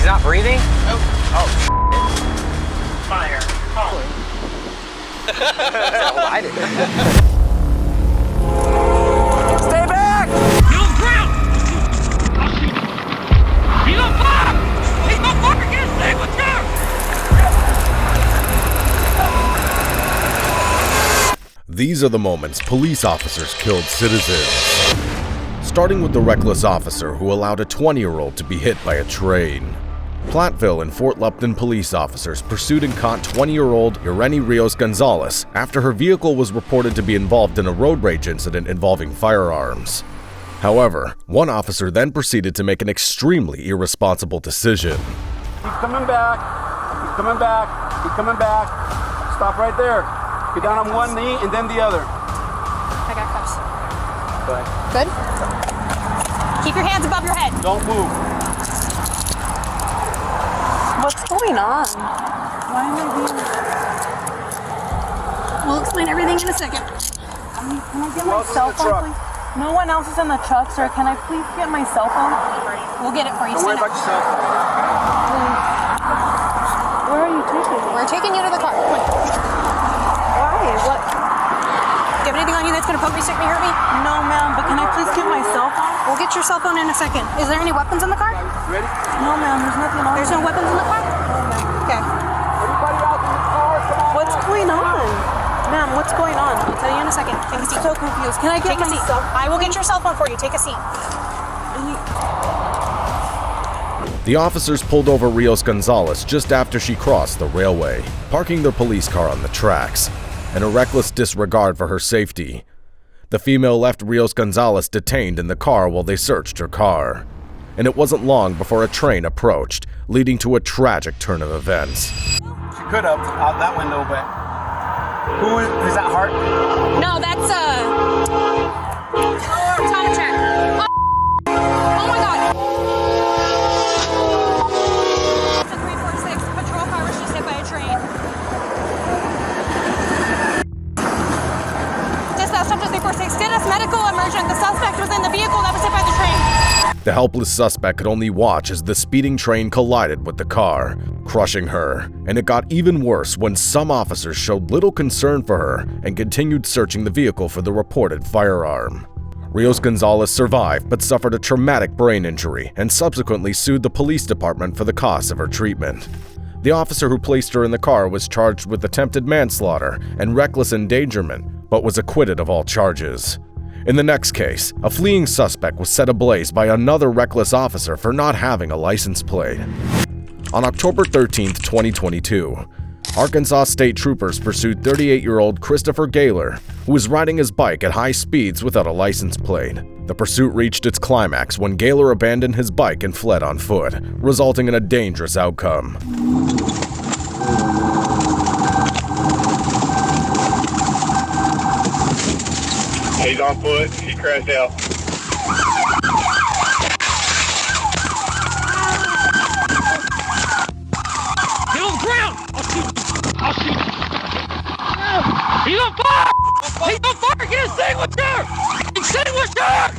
not breathing? Nope. Oh, Fire. Oh. I didn't. Stay back! Get on the ground! He's on fire! He's on fire! Get his signature! These are the moments police officers killed citizens. Starting with the reckless officer who allowed a 20-year-old to be hit by a train. Platteville and Fort Lupton police officers pursued and caught 20-year-old Irene Rios Gonzalez after her vehicle was reported to be involved in a road rage incident involving firearms. However, one officer then proceeded to make an extremely irresponsible decision. Keep coming back. Keep coming back. Keep coming back. Stop right there. Get down on one knee and then the other. I got cuffs. Good. Good? Keep your hands above your head. Don't move. What's going on? Why am I being... We'll explain everything in a second. Can I get Who my else is in cell the phone, truck? please? No one else is in the truck, sir. Can I please get my cell phone? We'll get it for you. Don't worry Stand about up. yourself. Where are you taking me? We're taking you to the car. Come on. Why? What? Do you have anything on you that's going to poke me, stick me, hurt me? No, ma'am, but can I please get my cell phone? We'll get your cell phone in a second. Is there any weapons in the car? Ready? No, ma'am, there's nothing on There's no weapons in the car? Okay. Everybody out in the car, come on. What's going on? Ma'am, what's going on? I'll tell you in a second. Take a seat. I'm so confused. Can I get Take a my seat. cell I will get your cell phone for you. Take a seat. The officers pulled over Rios Gonzalez just after she crossed the railway, parking their police car on the tracks. In a reckless disregard for her safety, the female left Rios Gonzalez detained in the car while they searched her car. And it wasn't long before a train approached, leading to a tragic turn of events. She could have out that window, but who is that Hart? No, that's Tom check. Oh my God. It's a 346 patrol car was just hit by a train. Dispatch up to 346. Get us medical emergent. The suspect was in the vehicle that was hit by the train. The helpless suspect could only watch as the speeding train collided with the car, crushing her. And it got even worse when some officers showed little concern for her and continued searching the vehicle for the reported firearm. Rios Gonzalez survived but suffered a traumatic brain injury and subsequently sued the police department for the cost of her treatment. The officer who placed her in the car was charged with attempted manslaughter and reckless endangerment, but was acquitted of all charges. In the next case, a fleeing suspect was set ablaze by another reckless officer for not having a license plate. On October 13, 2022, Arkansas state troopers pursued 38-year-old Christopher Gaylor, who was riding his bike at high speeds without a license plate. The pursuit reached its climax when Gaylor abandoned his bike and fled on foot, resulting in a dangerous outcome. He's on foot. He crashed out. Get on the ground! I'll shoot you! I'll shoot you! He's on fire! He's on fire! Get his signature! Extinguisher!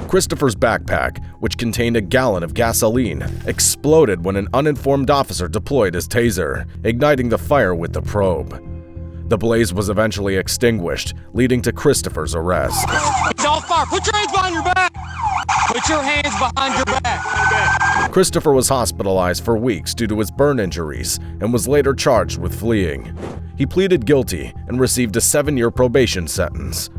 Christopher's backpack, which contained a gallon of gasoline, exploded when an uninformed officer deployed his taser, igniting the fire with the probe. The blaze was eventually extinguished, leading to Christopher's arrest. It's on fire! Put your hands behind your back! Put your hands behind your back! Christopher was hospitalized for weeks due to his burn injuries and was later charged with fleeing. He pleaded guilty and received a 7-year probation sentence.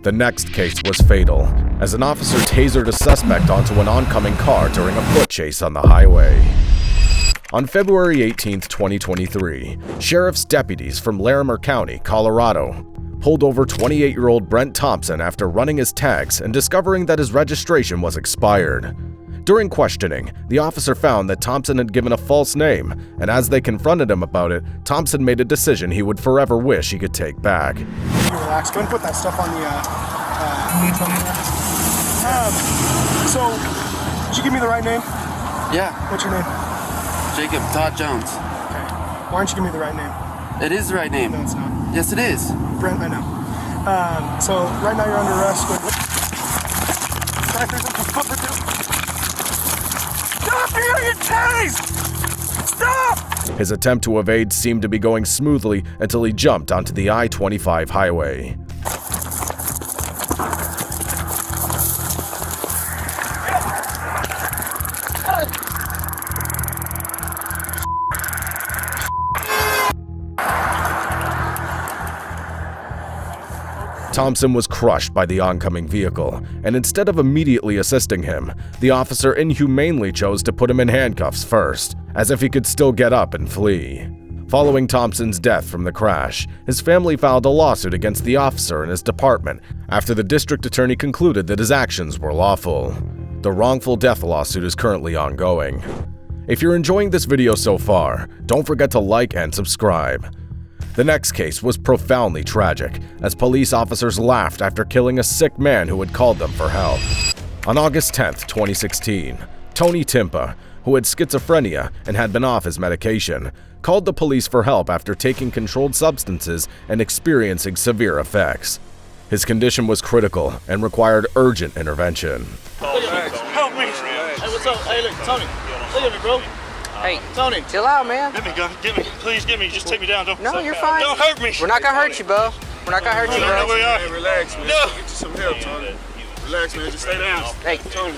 The next case was fatal, as an officer tasered a suspect onto an oncoming car during a foot chase on the highway. On February 18, 2023, sheriff's deputies from Larimer County, Colorado, pulled over 28-year-old Brent Thompson after running his tags and discovering that his registration was expired. During questioning, the officer found that Thompson had given a false name, and as they confronted him about it, Thompson made a decision he would forever wish he could take back. Relax. Go and put that stuff on the. So Did you give me the right name? Yeah, What's your name? Jacob Todd Jones. Why don't you give me the right name? It is the right name. No, it's not. Yes, it is. Brent, I know. So right now you're under arrest. Stop! You're gonna get tased! Stop! His attempt to evade seemed to be going smoothly until he jumped onto the I-25 highway. Thompson was crushed by the oncoming vehicle, and instead of immediately assisting him, the officer inhumanely chose to put him in handcuffs first, as if he could still get up and flee. Following Thompson's death from the crash, his family filed a lawsuit against the officer and his department after the district attorney concluded that his actions were lawful. The wrongful death lawsuit is currently ongoing. If you're enjoying this video so far, don't forget to like and subscribe. The next case was profoundly tragic, as police officers laughed after killing a sick man who had called them for help. On August 10, 2016, Tony Timpa, who had schizophrenia and had been off his medication, called the police for help after taking controlled substances and experiencing severe effects. His condition was critical and required urgent intervention. Help me! Hey, what's up? Hey, look, Tony. Look at me, bro. Hey, Tony, chill out, man. Get me, gun. Get me. Please get me. Just take me down. Don't. No, you're fine. Don't hurt me. We're not gonna hurt you, bro. We're not gonna hurt you, bro. Hey, relax, man. No. Get you some help, Tony. Relax, man. Just stay down. Hey, Tony.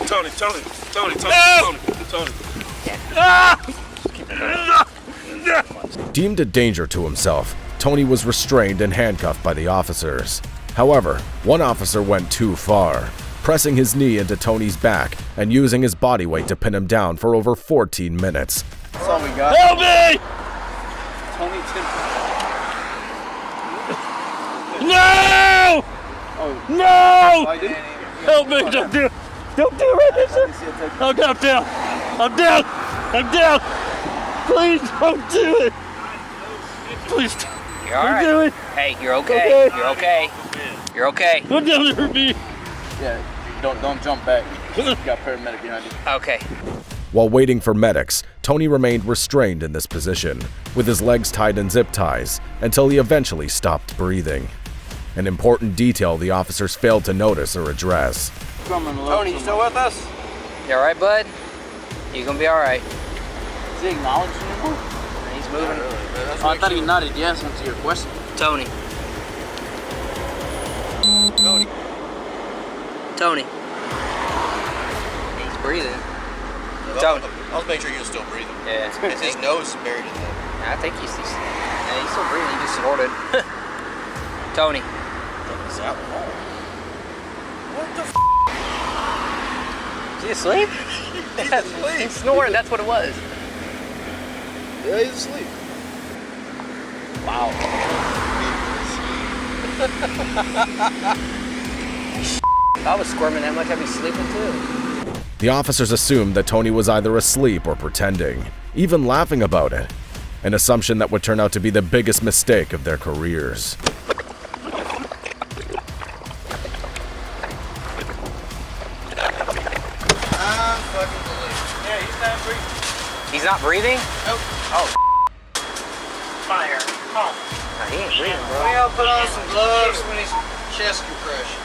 Deemed a danger to himself, Tony was restrained and handcuffed by the officers. However, one officer went too far, pressing his knee into Tony's back and using his body weight to pin him down for over 14 minutes. That's all we got. Help me! Tony Timpa. No! No! Help me! Don't do it! Don't do it right there, sir! I'm down. I'm down! I'm down! Please don't do it! Please you're all right. don't do it! Hey, you're okay. You're okay. You're okay. Don't do it for me! Yeah, don't jump back. You got paramedic behind you. Okay. While waiting for medics, Tony remained restrained in this position, with his legs tied in zip ties, until he eventually stopped breathing. An important detail the officers failed to notice or address. Tony, you still with us? You all right, bud? You gonna be all right. Is he acknowledging you? He's moving. I thought he nodded yes to your question. Tony. Tony. He's breathing. Tony. I was making sure he was still breathing. Yeah. Because his nose is buried in there. I think he's still breathing. He just snorted. Tony. What the f***? Is he asleep? He's snoring. That's what it was. Yeah, he's asleep. Wow. If I was squirming that much, I'd be sleeping too. The officers assumed that Tony was either asleep or pretending, even laughing about it, an assumption that would turn out to be the biggest mistake of their careers. He's not breathing? Nope. Oh. Fire. Halt. No, he ain't breathing, bro. We all put on some gloves when he's chest compressions.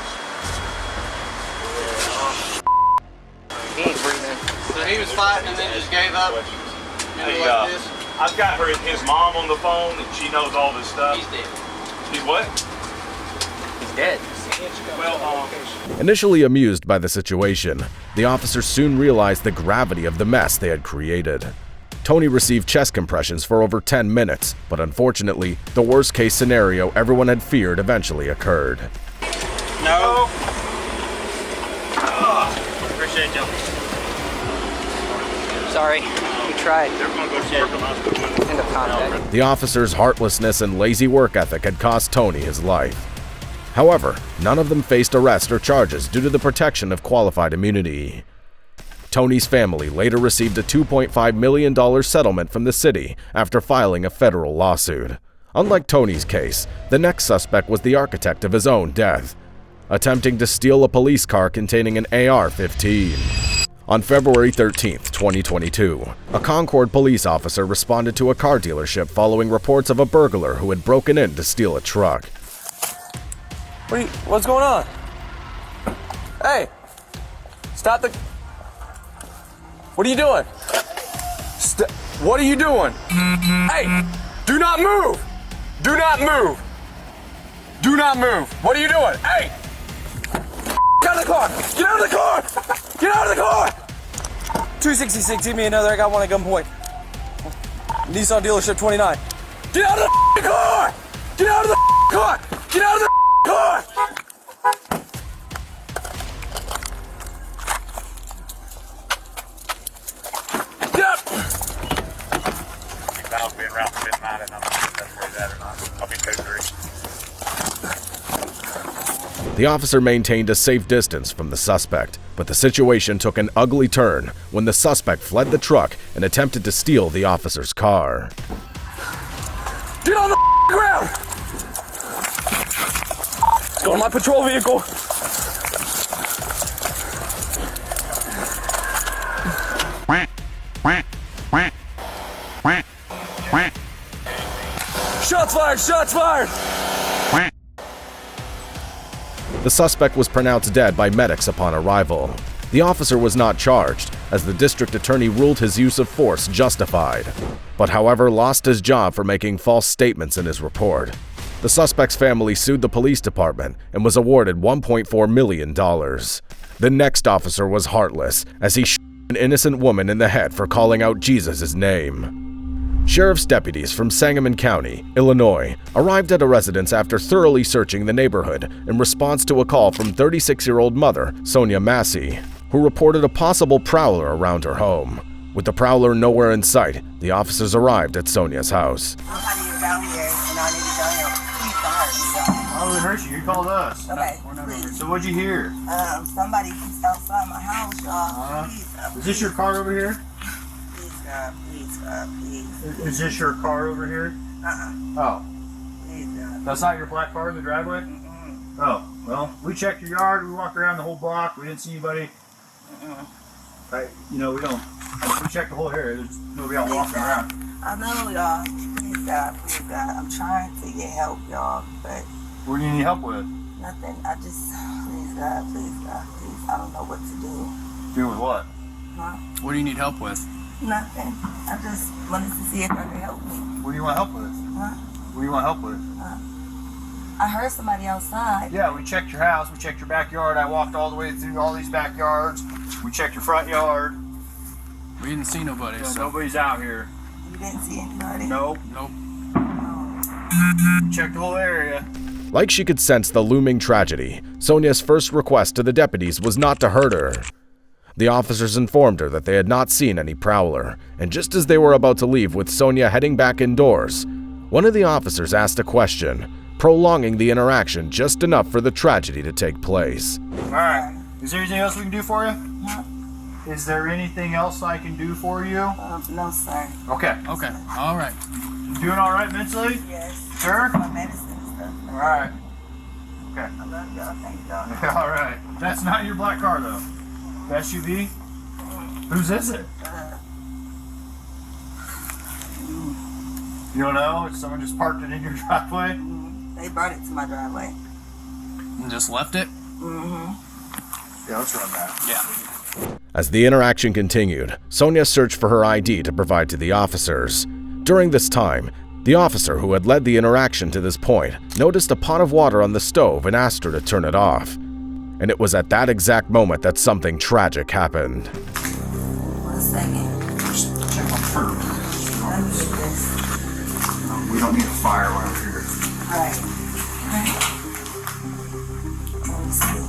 He ain't breathing. So he was fighting and then just gave up. Hey, I've got his mom on the phone and she knows all this stuff. He's dead. He's what? He's dead. Well, Initially amused by the situation, the officers soon realized the gravity of the mess they had created. Tony received chest compressions for over 10 minutes, but unfortunately, the worst-case scenario everyone had feared eventually occurred. No. Appreciate you. Sorry. We tried. End of contact. The officers' heartlessness and lazy work ethic had cost Tony his life. However, none of them faced arrest or charges due to the protection of qualified immunity. Tony's family later received a $2.5 million settlement from the city after filing a federal lawsuit. Unlike Tony's case, the next suspect was the architect of his own death, attempting to steal a police car containing an AR-15. On February 13, 2022, a Concord police officer responded to a car dealership following reports of a burglar who had broken in to steal a truck. What's going on? Hey! Stop the... What are you doing? What are you doing? Hey! Do not move! Do not move! Do not move! What are you doing? Hey! Get out of the car! Get out of the car! Get out of the car! 266, give me another. I got one at gunpoint. Nissan dealership 29. Get out of the car! Get out of the car! Get out of the car! Get up! I'll be around midnight and I'm not sure that's where that or not. I'll be 2-3. The officer maintained a safe distance from the suspect, but the situation took an ugly turn when the suspect fled the truck and attempted to steal the officer's car. Get on the ground! Go to my patrol vehicle. Shots fired! Shots fired! The suspect was pronounced dead by medics upon arrival. The officer was not charged, as the district attorney ruled his use of force justified, but however lost his job for making false statements in his report. The suspect's family sued the police department and was awarded $1.4 million. The next officer was heartless, as he shot an innocent woman in the head for calling out Jesus' name. Sheriff's deputies from Sangamon County, Illinois, arrived at a residence after thoroughly searching the neighborhood in response to a call from 36-year-old mother, Sonia Massey, who reported a possible prowler around her home. With the prowler nowhere in sight, the officers arrived at Sonia's house. Somebody is out here and I need to go here. Please don't hurt me, Why would it hurt you? You called us. Okay. We're not over here. So what'd you hear? Somebody keeps outside my house, y'all. Please, Is this your car over here? Please, God, please, God, please. Is this your car over here? Oh. Please, God. That's not your black car in the driveway? Oh, well, we checked your yard. We walked around the whole block. We didn't see anybody. Right, we don't. We checked the whole area. There's nobody out walking around. I know, y'all. Please, God. I'm trying to get help, y'all, but What do you need help with? nothing. I just, please, God, please. I don't know what to do. Do with what? Huh? What do you need help with? Nothing. I just wanted to see if I could help me. What do you want help with? Huh? What do you want help with? I heard somebody outside. Yeah, we checked your house. We checked your backyard. I walked all the way through all these backyards. We checked your front yard. We didn't see nobody, so... Nobody's out here. You didn't see anybody? Nope. Checked the whole area. Like she could sense the looming tragedy, Sonia's first request to the deputies was not to hurt her. The officers informed her that they had not seen any prowler, and just as they were about to leave with Sonia heading back indoors, one of the officers asked a question, prolonging the interaction just enough for the tragedy to take place. All right. Is there anything else we can do for you? Huh? Is there anything else I can do for you? No, sir. Okay. Okay, all right. You doing all right mentally? Yes. Sure? My medicine and stuff. All right. Okay. I love y'all. Thank y'all. All right. That's not your black car, though. The SUV? Whose is it? You don't know? Someone just parked it in your driveway? They brought it to my driveway. And just left it? Mm-hmm. Yeah, let's run that. Yeah. As the interaction continued, Sonia searched for her ID to provide to the officers. During this time, the officer who had led the interaction to this point noticed a pot of water on the stove and asked her to turn it off. And it was at that exact moment that something tragic happened. 1 second. Just check my fur. Let me get this. We don't need a fire while we're here. Right. Let me see.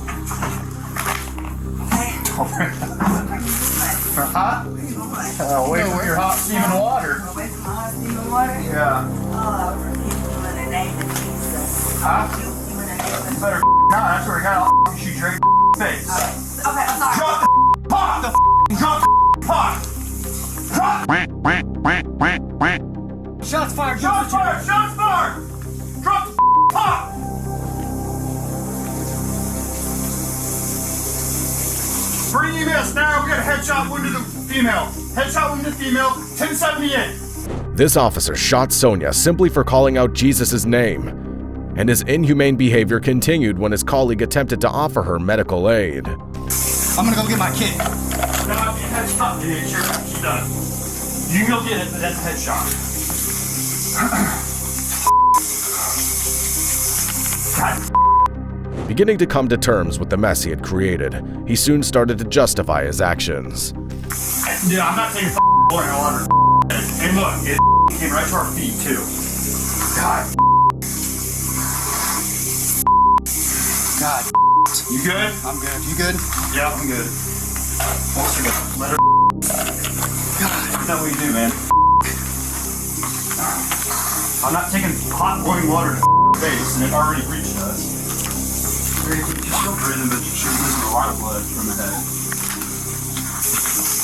Hot? Away from your hot steaming water. Away from my hot steaming water? Yeah. Oh, I rebuke you in the name of Jesus. Huh? I rebuke you in the name of Jesus. You better not. That's where I got I'll shoot your face. Okay, I'm sorry. Drop the pot! Drop the pot! Drop! Shots fired! Shots fired! Shots fired! Drop the pot! Bring EMS now. We got a headshot wound to the female. Headshot wound to the female. 1078. This officer shot Sonia simply for calling out Jesus' name, and his inhumane behavior continued when his colleague attempted to offer her medical aid. I'm gonna go get my kid. No, headshot. Yeah, sure. She's done. You can go get it, but that's a headshot. Beginning to come to terms with the mess he had created, he soon started to justify his actions. Yeah, I'm not taking boiling water. And look, it came right to our feet too. God. God. You good? I'm good. You good? Yeah, I'm good. Let her. God. That's not what you do, man. I'm not taking hot boiling water to face, and it already reached us. She's still breathing, but she's losing a lot of blood from the head.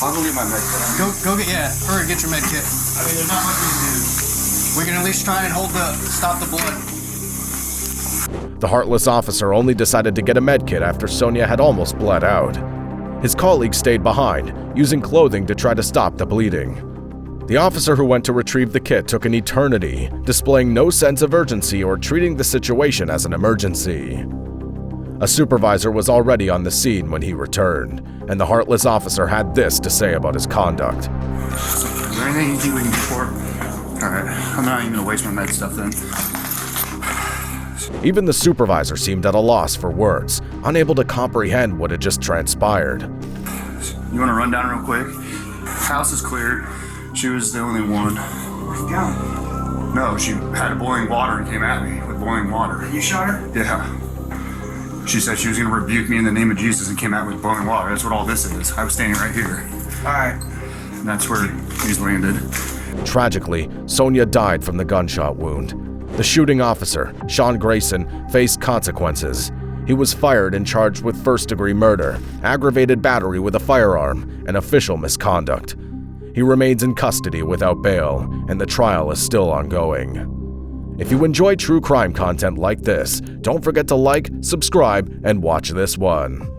I'll go get my med kit. Go get, hurry, get your med kit. I mean, there's not much we can do. We can at least try and stop the blood. The heartless officer only decided to get a med kit after Sonia had almost bled out. His colleague stayed behind, using clothing to try to stop the bleeding. The officer who went to retrieve the kit took an eternity, displaying no sense of urgency or treating the situation as an emergency. A supervisor was already on the scene when he returned, and the heartless officer had this to say about his conduct. Is there anything you think we can do for it? Alright, I'm not even gonna waste my med stuff then. Even the supervisor seemed at a loss for words, unable to comprehend what had just transpired. You wanna run down real quick? House is clear. She was the only one. No, she had boiling water and came at me with boiling water. You shot her? Yeah. She said she was going to rebuke me in the name of Jesus and came out with boiling water. That's what all this is. I was standing right here. All right. And that's where he's landed. Tragically, Sonia died from the gunshot wound. The shooting officer, Sean Grayson, faced consequences. He was fired and charged with first-degree murder, aggravated battery with a firearm, and official misconduct. He remains in custody without bail, and the trial is still ongoing. If you enjoy true crime content like this, don't forget to like, subscribe, and watch this one.